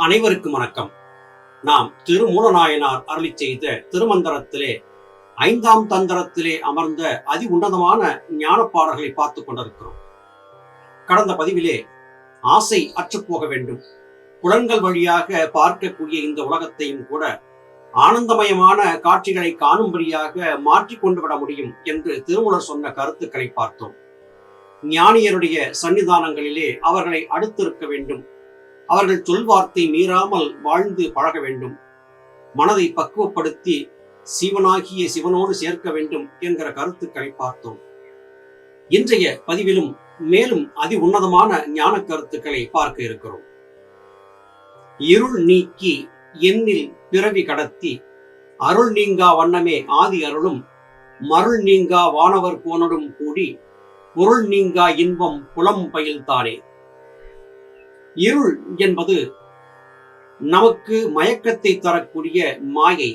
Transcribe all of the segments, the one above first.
அனைவருக்கும் வணக்கம். நாம் திருமூலநாயனார் அருளி செய்த திருமந்திரத்திலே 5ஆம் தந்திரத்திலே அமர்ந்த அதி உன்னதமான ஞான பாடல்களை பார்த்துக் கொண்டிருக்கிறோம். கடந்த பதிவிலே ஆசை அற்றுப்போக வேண்டும், புலன்கள் வழியாக பார்க்கக்கூடிய இந்த உலகத்தையும் கூட ஆனந்தமயமான காட்சிகளை காணும்படியாக மாற்றிக்கொண்டு விட முடியும் என்று திருமூலர் சொன்ன கருத்துக்களை பார்த்தோம். ஞானியருடைய சன்னிதானங்களிலே அவர்களை அடுத்திருக்க வேண்டும், அவர்கள் சொல்வார்த்தை மீறாமல் வாழ்ந்து பழக வேண்டும், மனதை பக்குவப்படுத்தி சிவனாகிய சிவனோடு சேர்க்க வேண்டும் என்கிற கருத்துக்களை பார்த்தோம். இன்றைய பதிவிலும் மேலும் அதி உன்னதமான ஞான கருத்துக்களை பார்க்க இருக்கிறோம். இருள் நீக்கி எண்ணில் பிறவி கடத்தி அருள் நீங்கா வண்ணமே ஆதி அருளும் மருள் நீங்கா வானவர் போனடும் கூடி பொருள் நீங்கா இன்பம் புலம் பயில்தானே. இருள் என்பது நமக்கு மயக்கத்தை தரக்கூடிய மாயை.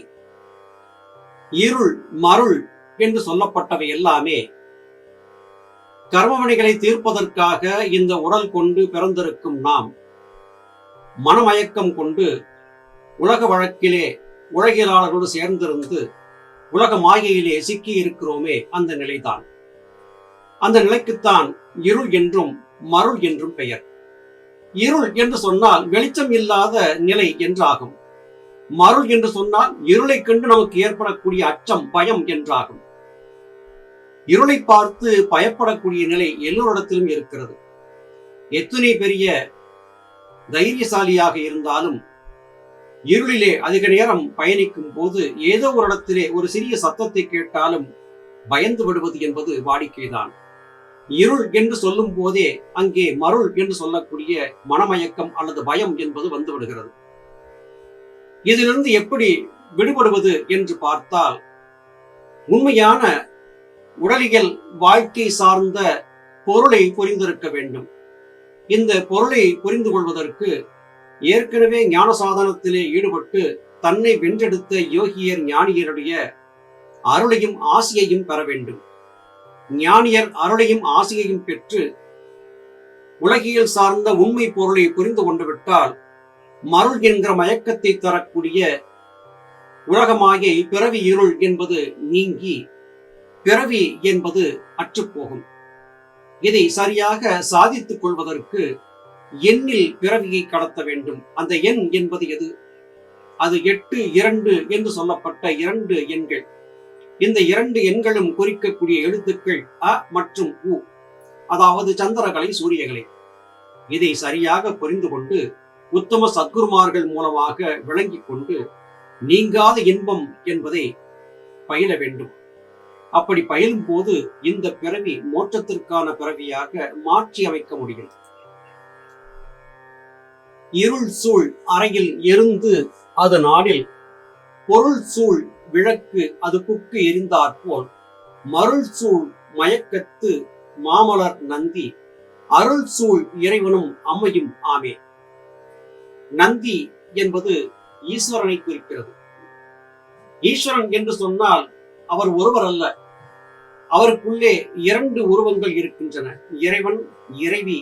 இருள் மருள் என்று சொல்லப்பட்டவை எல்லாமே கர்மவினைகளை தீர்ப்பதற்காக இந்த உடல் கொண்டு பிறந்திருக்கும் நாம் மனமயக்கம் கொண்டு உலக வழக்கிலே உலகியலாளர்களோடு சேர்ந்திருந்து உலக மாயையிலே சிக்கி இருக்கிறோமே, அந்த நிலைதான். அந்த நிலைக்குத்தான் இருள் என்றும் மருள் என்றும் பெயர். இருள் என்று சொன்னால் வெளிச்சம் இல்லாத நிலை என்றாகும். மருள் என்று சொன்னால் இருளை கண்டு நமக்கு ஏற்படக்கூடிய அச்சம், பயம் என்றாகும். இருளை பார்த்து பயப்படக்கூடிய நிலை எல்லோரிடத்திலும் இருக்கிறது. எத்தனை பெரிய தைரியசாலியாக இருந்தாலும் இருளிலே அதிக நேரம் பயணிக்கும் போது ஏதோ ஒரு இடத்திலே ஒரு சிறிய சத்தத்தை கேட்டாலும் பயந்து விடுவது என்பது வாடிக்கைதான். இருள் என்று சொல்லும் போதே அங்கே மருள் என்று சொல்லக்கூடிய மனமயக்கம் அல்லது பயம் என்பது வந்து விடுகிறது. இதிலிருந்து எப்படி விடுபடுவது என்று பார்த்தால், உண்மையான உடலியல் வாழ்க்கை சார்ந்த பொருளை புரிந்திருக்க வேண்டும். இந்த பொருளை புரிந்து கொள்வதற்கு ஏற்கனவே ஞான சாதனத்திலே ஈடுபட்டு தன்னை வென்றெடுத்த யோகியர் ஞானியருடைய அருளையும் ஆசியையும் பெற வேண்டும். ஞானியர் அருளையும் ஆசியையும் பெற்று உலகியல் சார்ந்த உண்மை பொருளை புரிந்து கொண்டு விட்டால் மருள் என்கிற மயக்கத்தை தரக்கூடிய உலகமாகிய பிறவி இருள் என்பது நீங்கி பிறவி என்பது அற்றுப்போகும். இதை சரியாக சாதித்துக் கொள்வதற்கு எண்ணில் பிறவியை கடத்த வேண்டும். அந்த எண் என்பது எது? அது 8, 2 என்று சொல்லப்பட்ட 2 எண்கள். இந்த 2 எண்களும் குறிக்கக்கூடிய எழுத்துக்கள் அ மற்றும் உ, அதாவது சந்திரகலை, சூரியகலை. இதை சரியாக புரிந்து கொண்டு உத்தம சத்குருமார்கள் மூலமாக விளங்கிக் கொண்டு நீங்காத இன்பம் என்பதை பயில வேண்டும். அப்படி பயிலும் போது இந்த பிறவி மோட்சத்திற்கான பிறவியாக மாற்றி அமைக்க முடியும். இருள் சூழ் அறையில் எருந்து அது நாளில் பொருள் சூழ் விளக்கு அது புக்கு எரிந்தாற்போல் மருள் சூழ் மயக்கத்து மாமலர் நந்தி அருள் சூழ் இறைவனும் அம்மையும் ஆமே. நந்தி என்பது ஈஸ்வரனை குறிக்கிறது. ஈஸ்வரன் என்று சொன்னால் அவர் ஒருவர் அல்ல, அவருக்குள்ளே 2 உருவங்கள் இருக்கின்றன. இறைவன், இறைவி,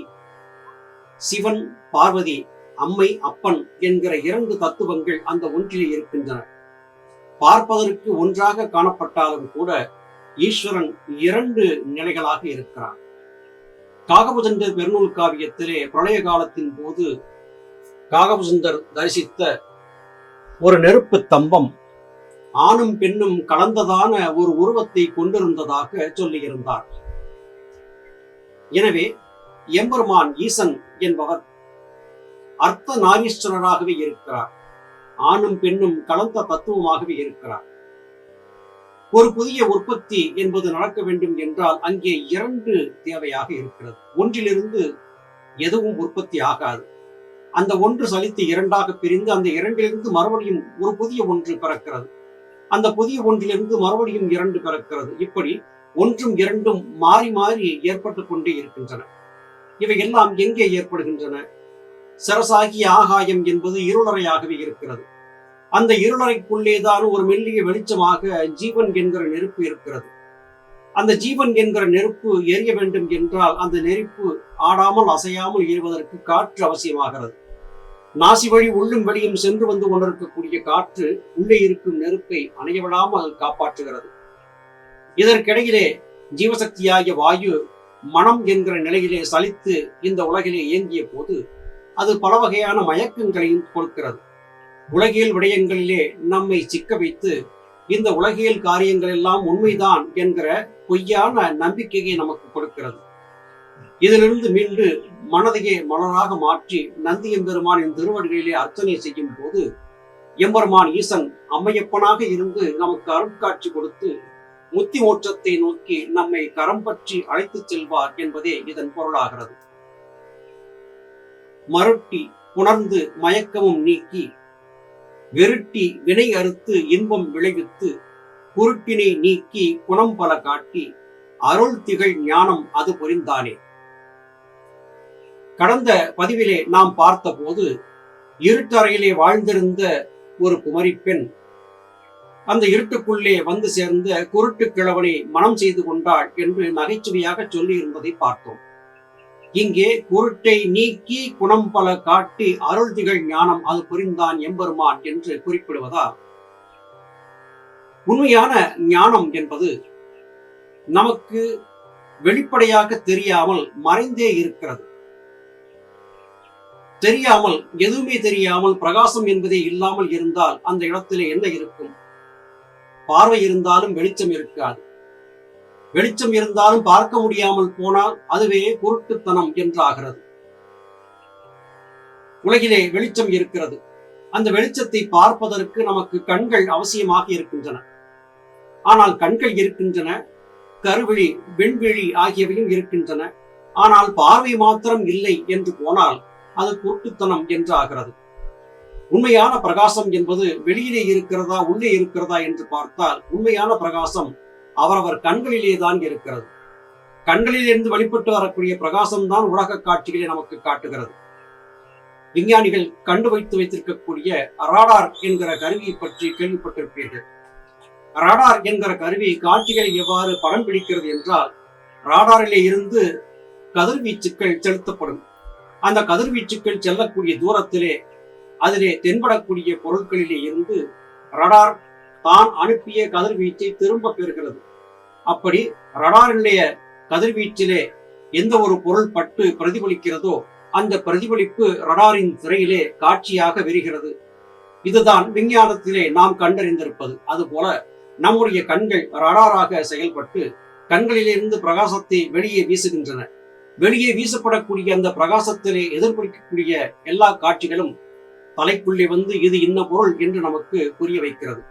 சிவன், பார்வதி, அம்மை, அப்பன் என்கிற 2 தத்துவங்கள் அந்த ஒன்றிலே இருக்கின்றன. பார்ப்பதற்கு ஒன்றாக காணப்பட்டாலும் கூட ஈஸ்வரன் 2 நிலைகளாக இருக்கிறார். காகபுஜண்டர் பெருநூல் காவியத்திலே பிரளய காலத்தின் போது காகபுஜண்டர் தரிசித்த ஒரு நெருப்பு தம்பம் ஆணும் பெண்ணும் கலந்ததான ஒரு உருவத்தை கொண்டிருந்ததாக சொல்லியிருந்தார். எனவே எம்பெருமான் ஈசன் என்பவர் அர்த்த நாரீஸ்வரராகவே இருக்கிறார். ஆணும் பெண்ணும் கலந்த தத்துவமாகவே இருக்கிறார். ஒரு புதிய உற்பத்தி என்பது நடக்க வேண்டும் என்றால் அங்கே 2 தேவையாக இருக்கிறது. ஒன்றிலிருந்து எதுவும் உற்பத்தி ஆகாது. அந்த ஒன்று சலித்து 2ஆக பிரிந்து அந்த 2லிருந்து மறுபடியும் ஒரு புதிய ஒன்று பிறக்கிறது. அந்த புதிய ஒன்றிலிருந்து மறுபடியும் 2 பிறக்கிறது. இப்படி 1ம் 2ம் மாறி மாறி ஏற்பட்டு கொண்டே இருக்கின்றன. இவை எல்லாம் எங்கே ஏற்படுகின்றன? சரசாகிய ஆகாயம் என்பது இருளறையாகவே இருக்கிறது. அந்த இருளறைக்குள்ளேதான் ஒரு மெல்லிய வெளிச்சமாக ஜீவன் என்கிற நெருப்பு இருக்கிறது. அந்த ஜீவன் என்கிற நெருப்பு எரிய வேண்டும் என்றால் அந்த நெருப்பு ஆடாமல் அசையாமல் எரிவதற்கு காற்று அவசியமாகிறது. நாசி வழி உள்ளும் வெளியும் சென்று வந்து கொண்டிருக்கக்கூடிய காற்று உள்ளே இருக்கும் நெருப்பை அணையவிடாமல் காப்பாற்றுகிறது. இதற்கிடையிலே ஜீவசக்தியாகிய வாயு மனம் என்கிற நிலையிலே சலித்து இந்த உலகிலே இயங்கிய போது அது பல வகையான மயக்கங்களையும் கொடுக்கிறது. உலகியல் விடயங்களிலே நம்மை சிக்க வைத்து இந்த உலகியல் காரியங்கள் எல்லாம் உண்மைதான் என்கிற பொய்யான நம்பிக்கையை நமக்கு கொடுக்கிறது. இதிலிருந்து மீண்டு மனதையே மலராக மாற்றி நந்தி எம்பெருமானின் திருவடிகளிலே அர்ச்சனை செய்யும் போது எம்பெருமான் ஈசன் அம்மையப்பனாக இருந்து நமக்கு அருட்காட்சி கொடுத்து முத்தி மோட்சத்தை நோக்கி நம்மை கரம் பற்றி அழைத்துச் செல்வார் என்பதே இதன் பொருளாகிறது. மருட்டி புணர்ந்து மயக்கமும் நீக்கி வெருட்டி வினை அறுத்து இன்பம் விளைவித்து குருட்டினை நீக்கி குணம் பல காட்டி அருள் திகழ் ஞானம் அது புரிந்தானே. கடந்த பதிவிலே நாம் பார்த்த போது இருட்டறையிலே வாழ்ந்திருந்த ஒரு குமரி பெண் அந்த இருட்டுக்குள்ளே வந்து சேர்ந்த குருட்டு கிழவனை மனம் செய்து கொண்டாள் என்று நகைச்சுவையாக சொல்லி இருந்ததை பார்த்தோம். இங்கே குருட்டை நீக்கி குணம் பல காட்டி அருள் திகழ் ஞானம் அது புரிந்தான் எம்பெருமான் என்று குறிப்பிடுவதால் உண்மையான ஞானம் என்பது நமக்கு வெளிப்படையாக தெரியாமல் மறைந்தே இருக்கிறது. தெரியாமல் எதுவுமே தெரியாமல் பிரகாசம் என்பதே இல்லாமல் இருந்தால் அந்த இடத்திலே என்ன இருக்கும்? பார்வை இருந்தாலும் வெளிச்சம் இருக்காது. வெளிச்சம் இருந்தாலும் பார்க்க முடியாமல் போனால் அதுவே குருட்டுத்தனம் என்றாகிறது. உலகிலே வெளிச்சம் இருக்கிறது. அந்த வெளிச்சத்தை பார்ப்பதற்கு நமக்கு கண்கள் அவசியமாக இருக்கின்றன. ஆனால் கண்கள் இருக்கின்றன, கருவிழி விண்விழி ஆகியவையும் இருக்கின்றன. ஆனால் பார்வை மாத்திரம் இல்லை என்று போனால் அது குருட்டுத்தனம் என்றாகிறது. உண்மையான பிரகாசம் என்பது வெளியிலே இருக்கிறதா உள்ளே இருக்கிறதா என்று பார்த்தால் உண்மையான பிரகாசம் அவரவர் கண்களிலே தான் இருக்கிறது. கண்களிலிருந்து வெளிப்பட்டு வரக்கூடிய பிரகாசம் தான் உலக காட்சிகளை நமக்கு காட்டுகிறது. விஞ்ஞானிகள் கண்டு வைத்திருக்கக்கூடிய ராடார் என்கிற கருவியை பற்றி கேள்விப்பட்டிருப்பீர்கள். ராடார் என்கிற கருவி காட்சிகளை எவ்வாறு படம் பிடிக்கிறது என்றால், ராடாரிலே இருந்து கதிர்வீச்சுக்கள் செலுத்தப்படும். அந்த கதிர்வீச்சுக்கள் செல்லக்கூடிய தூரத்திலே அதிலே தென்படக்கூடிய பொருட்களிலே இருந்து ரடார் தான் அனுப்பிய கதிர்வீச்சை திரும்ப பெறுகிறது. அப்படி ரடாரினுடைய கதிர்வீச்சிலே எந்த ஒரு பொருள் பட்டு பிரதிபலிக்கிறதோ அந்த பிரதிபலிப்பு ரடாரின் திரையிலே காட்சியாக விரிகிறது. இதுதான் விஞ்ஞானத்திலே நாம் கண்டறிந்திருப்பது. அதுபோல நம்முடைய கண்கள் ரடாராக செயல்பட்டு கண்களிலிருந்து பிரகாசத்தை வெளியே வீசுகின்றன. வெளியே வீசப்படக்கூடிய அந்த பிரகாசத்திலே எதிர்பார்க்கக்கூடிய எல்லா காட்சிகளும் தலைக்குள்ளே வந்து இது இன்ன பொருள் என்று நமக்கு புரிய வைக்கிறது.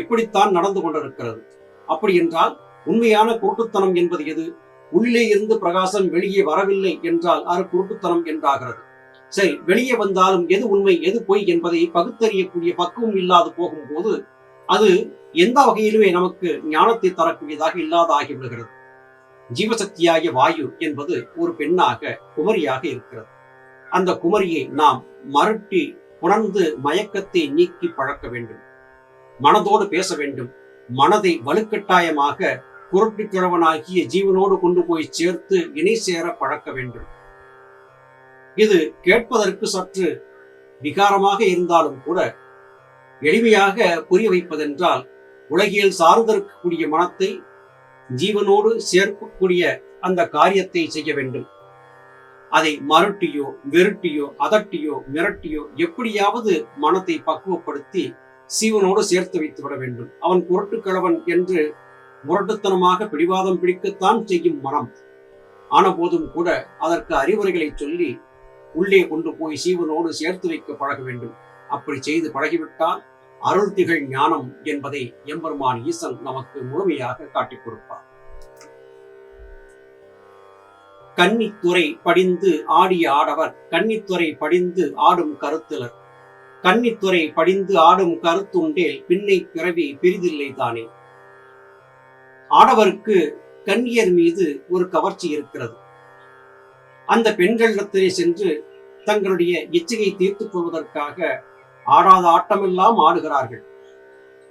இப்படித்தான் நடந்து கொண்டிருக்கிறது. அப்படி என்றால் உண்மையான குருட்டுத்தனம் என்பது எது? உள்ளே இருந்து பிரகாசம் வெளியே வரவில்லை என்றால் அது குருட்டுத்தனம் என்றாகிறது. சரி, வெளியே வந்தாலும் எது உண்மை எது பொய் என்பதை பகுத்தறியக்கூடிய பக்குவம் இல்லாது போகும்போது அது எந்த வகையிலுமே நமக்கு ஞானத்தை தரக்கூடியதாக இல்லாத ஆகிவிடுகிறது. ஜீவசக்தியாகிய வாயு என்பது ஒரு பெண்ணாக குமரியாக இருக்கிறது. அந்த குமரியை நாம் மருட்டி உணர்ந்து மயக்கத்தை நீக்கி பழக்க வேண்டும். மனதோடு பேச வேண்டும். மனதை வலுக்கட்டாயமாக குருட்டு கிழவனாகிய ஜீவனோடு கொண்டு போய் சேர்த்து இணை சேர பழக்க வேண்டும். இது கேட்பதற்கு சற்று விகாரமாக இருந்தாலும் கூட எளிமையாக புரிய வைப்பதென்றால், உலகியல் சார்ந்திருக்கக்கூடிய மனத்தை ஜீவனோடு சேர்க்கக்கூடிய அந்த காரியத்தை செய்ய வேண்டும். அதை மருட்டியோ வெருட்டியோ அதட்டியோ மிரட்டியோ எப்படியாவது மனத்தை பக்குவப்படுத்தி சீவனோடு சேர்த்து வைத்து விட வேண்டும். அவன் குருட்டு கிழவன் என்று முரட்டுத்தனமாக பிடிவாதம் பிடிக்கத்தான் செய்யும் மனம். ஆன போதும் கூட அதற்கு அறிவுரைகளை சொல்லி உள்ளே கொண்டு போய் சீவனோடு சேர்த்து வைக்க பழக வேண்டும். அப்படி செய்து பழகிவிட்டால் அருள் திகழ் ஞானம் என்பதை எம்பெருமான் ஈசன் நமக்கு முழுமையாக காட்டிக் கொடுப்பார். கன்னித்துறை படிந்து ஆடிய ஆடவர் கன்னித்துறை படிந்து ஆடும் கருத்திலர். கன்னித்துறை படிந்து ஆடும் கருத்துண்டேல் பின்னை பிறவி பிரிதில்லை தானே. ஆடவருக்கு கன்னியர் மீது ஒரு கவர்ச்சி இருக்கிறது. அந்த பெண்களிடத்திலே சென்று தங்களுடைய இச்சையை தீர்த்துக் கொள்வதற்காக ஆடாத ஆட்டமெல்லாம் ஆடுகிறார்கள்.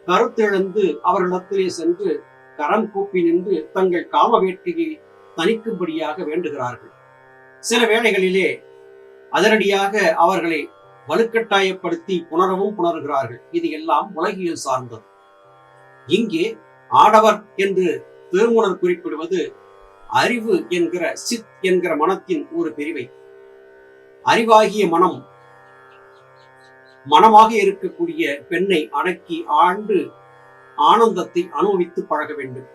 கருத்திழந்து அவர்களிடத்திலே சென்று கரம் கூப்பி நின்று தங்கள் காம வேட்கையை தணிக்கும்படியாக வேண்டுகிறார்கள். சில வேளைகளிலே அதனடியாக அவர்களை வலுக்கட்டாயப்படுத்தி புணரவும் புணர்கிறார்கள். இது எல்லாம் உலகியல் சார்ந்தது. இங்கே ஆடவர் என்று திருமூலர் குறிப்பிடுவது அறிவு என்கிற சித் என்கிற மனத்தின் ஒரு பிரிவை. அறிவாகிய மனமாக இருக்கக்கூடிய பெண்ணை அடக்கி ஆண்டு ஆனந்தத்தை அனுபவித்து பழக வேண்டும்.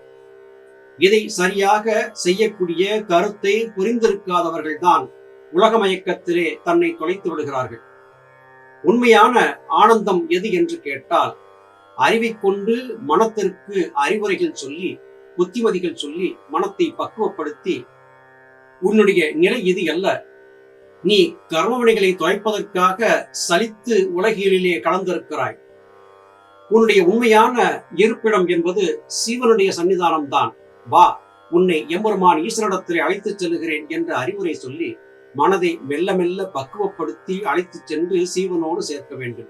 இதை சரியாக செய்யக்கூடிய கருத்தை புரிந்திருக்காதவர்கள்தான் உலக மயக்கத்திலே தன்னை தொலைத்து விடுகிறார்கள். உண்மையான ஆனந்தம் எது என்று கேட்டால், அறிவை கொண்டு மனத்திற்கு அறிவுரைகள் சொல்லி, புத்திமதிகள் சொல்லி, மனத்தை பக்குவப்படுத்தி, உன்னுடைய நிலை இது அல்ல, நீ கர்மவினைகளை தொலைப்பதற்காக சலித்து உலகியலிலே கலந்திருக்கிறாய், உன்னுடைய உண்மையான இருப்பிடம் என்பது சிவனுடைய சன்னிதானம் தான், வா, உன்னை எம்பெருமான் ஈஸ்வரிடத்திலே அழைத்துச் செல்லுகிறேன் என்ற அறிவுரை சொல்லி மனதை மெல்ல மெல்ல பக்குவப்படுத்தி அழைத்துச் சென்று சீவனோடு சேர்க்க வேண்டும்.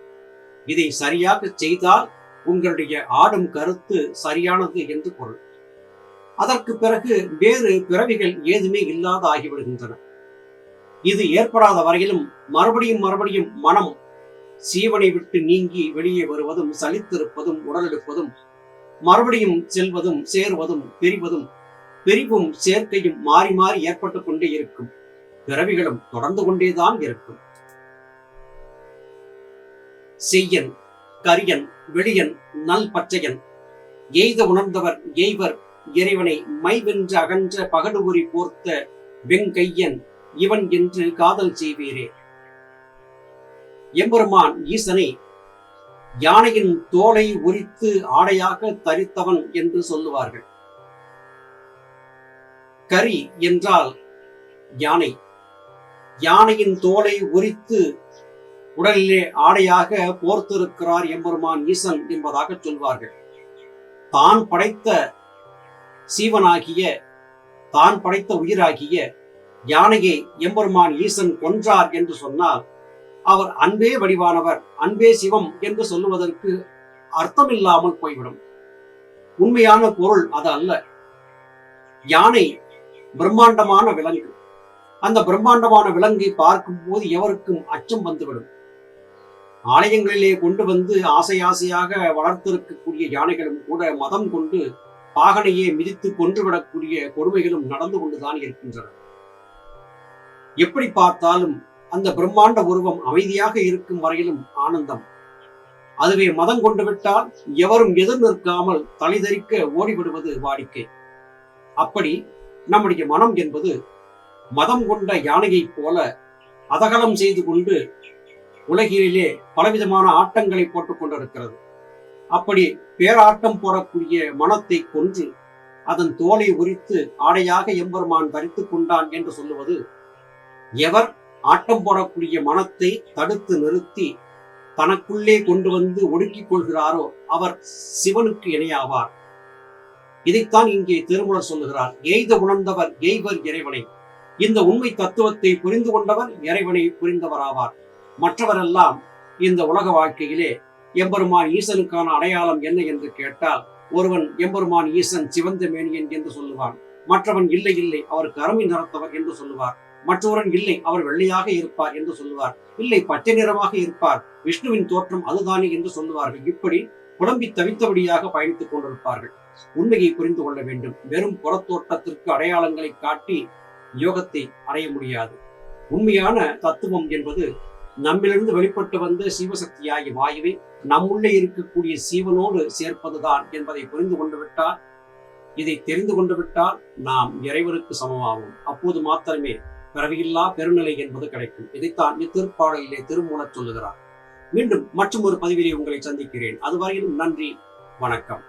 இதை சரியாக செய்தால் உங்களுடைய ஆடும் கருத்து சரியானது என்று பொருள். அதற்கு பிறகு வேறு பிறவிகள் ஏதுமே இல்லாத ஆகிவிடுகின்றன. இது ஏற்படாத வரையிலும் மறுபடியும் மனம் சீவனை விட்டு நீங்கி வெளியே வருவதும், சலித்திருப்பதும், உடலெடுப்பதும், மறுபடியும் செல்வதும், சேருவதும், பிரிவும் சேர்க்கையும் மாறி மாறி ஏற்பட்டுக் கொண்டே இருக்கும். பிறவிகளும் தொடர்ந்து கொண்டேதான் இருக்கும். செய்யன், கரியன், வெளியன், நல் பச்சையன், எய்த உணர்ந்தவர் எய்வர் இறைவனை மைவென்ற அகன்ற பகடுபுரி போர்த்த வெங்கையன் இவன் என்று காதல் செய்வீரே. எம்பெருமான் ஈசனை யானையின் தோலை உரித்து ஆடையாக தரித்தவன் என்று சொல்லுவார்கள். கரி என்றால் யானை. யானையின் தோலை உரித்து உடலிலே ஆடையாக போர்த்திருக்கிறார் எம்பெருமான் ஈசன் என்பதாக சொல்வார்கள். தான் படைத்த சீவனாகிய, தான் படைத்த உயிராகிய யானையை எம்பெருமான் ஈசன் கொன்றார் என்று சொன்னால், அவர் அன்பே வடிவானவர், அன்பே சிவம் என்று சொல்லுவதற்கு அர்த்தமில்லாமல் போய்விடும். உண்மையான பொருள் அது அல்ல. யானை பிரம்மாண்டமான விலங்கு. அந்த பிரம்மாண்டமான விலங்கை பார்க்கும் போது எவருக்கும் அச்சம் வந்துவிடும். ஆலயங்களிலே கொண்டு வந்து ஆசையாக வளர்த்திருக்கக்கூடிய யானைகளும் கூட மதம் கொண்டு பாகனையே மிதித்து கொன்றுவிடக்கூடிய கொடுமைகளும் நடந்து கொண்டுதான் இருக்கின்றன. எப்படி பார்த்தாலும் அந்த பிரம்மாண்ட உருவம் அமைதியாக இருக்கும் வரையிலும் ஆனந்தம். அதுவே மதம் கொண்டு விட்டால் எவரும் எதிர் நிற்காமல் தலைதறிக்க ஓடிவிடுவது வாடிக்கை. அப்படி நம்முடைய மனம் என்பது மதம் கொண்ட யானையைப் போல அதகலம் செய்து கொண்டு உலகிலே பலவிதமான ஆட்டங்களை போட்டுக் கொண்டிருக்கிறது. அப்படி பேராட்டம் போடக்கூடிய மனத்தை கொன்று அதன் தோலை உரித்து ஆடையாக எம்பெருமான் தரித்துக் கொண்டான் என்று சொல்லுவது, எவர் ஆட்டம் போடக்கூடிய மனத்தை தடுத்து நிறுத்தி தனக்குள்ளே கொண்டு வந்து ஒடுக்கிக் கொள்கிறாரோ அவர் சிவனுக்கு இணையாவார். இதைத்தான் இங்கே திருமூலர் சொல்லுகிறார். எய்த உணர்ந்தவர் எய்வர் இறைவனை. இந்த உண்மை தத்துவத்தை புரிந்து கொண்டவர் இறைவனை புரிந்தவராவார். மற்றவரெல்லாம் இந்த உலக வாழ்க்கையிலே எம்பெருமான் ஈசனுக்கான அடையாளம் என்ன என்று கேட்டால், ஒருவன் எம்பெருமான் ஈசன் சிவந்த மேனியன் என்று சொல்லுவான். மற்றவன் இல்லை அவர் கருமை நிறத்தவர் என்று சொல்லுவார். மற்றவரன் இல்லை அவர் வெள்ளையாக இருப்பார் என்று சொல்லுவார். இல்லை பச்சை நிறமாக இருப்பார், விஷ்ணுவின் தோற்றம் அதுதானே என்று சொல்லுவார்கள். இப்படி குழம்பி தவித்தபடியாக பயணித்துக் கொண்டிருப்பார்கள். உண்மையை புரிந்து கொள்ள வேண்டும். வெறும் புறத்தோட்டத்திற்கு அடையாளங்களை காட்டி யோகத்தை அடைய முடியாது. உண்மையான தத்துவம் என்பது நம்மிலிருந்து வெளிப்பட்டு வந்த சிவசக்தியாகிய வாயுவை நம்முள்ளே இருக்கக்கூடிய சீவனோடு சேர்ப்பதுதான் என்பதை புரிந்து கொண்டு விட்டால், இதை தெரிந்து கொண்டு விட்டால் நாம் இறைவனுக்கு சமமாகும். அப்போது மாத்திரமே பிறவியில்லா பெருநிலை என்பது கிடைக்கும். இதைத்தான் இத்திருப்பாடலிலே திருமூலர் சொல்லுகிறார். மீண்டும் மற்றும் ஒரு பதிவிலே உங்களை சந்திக்கிறேன். அதுவரையிலும் நன்றி, வணக்கம்.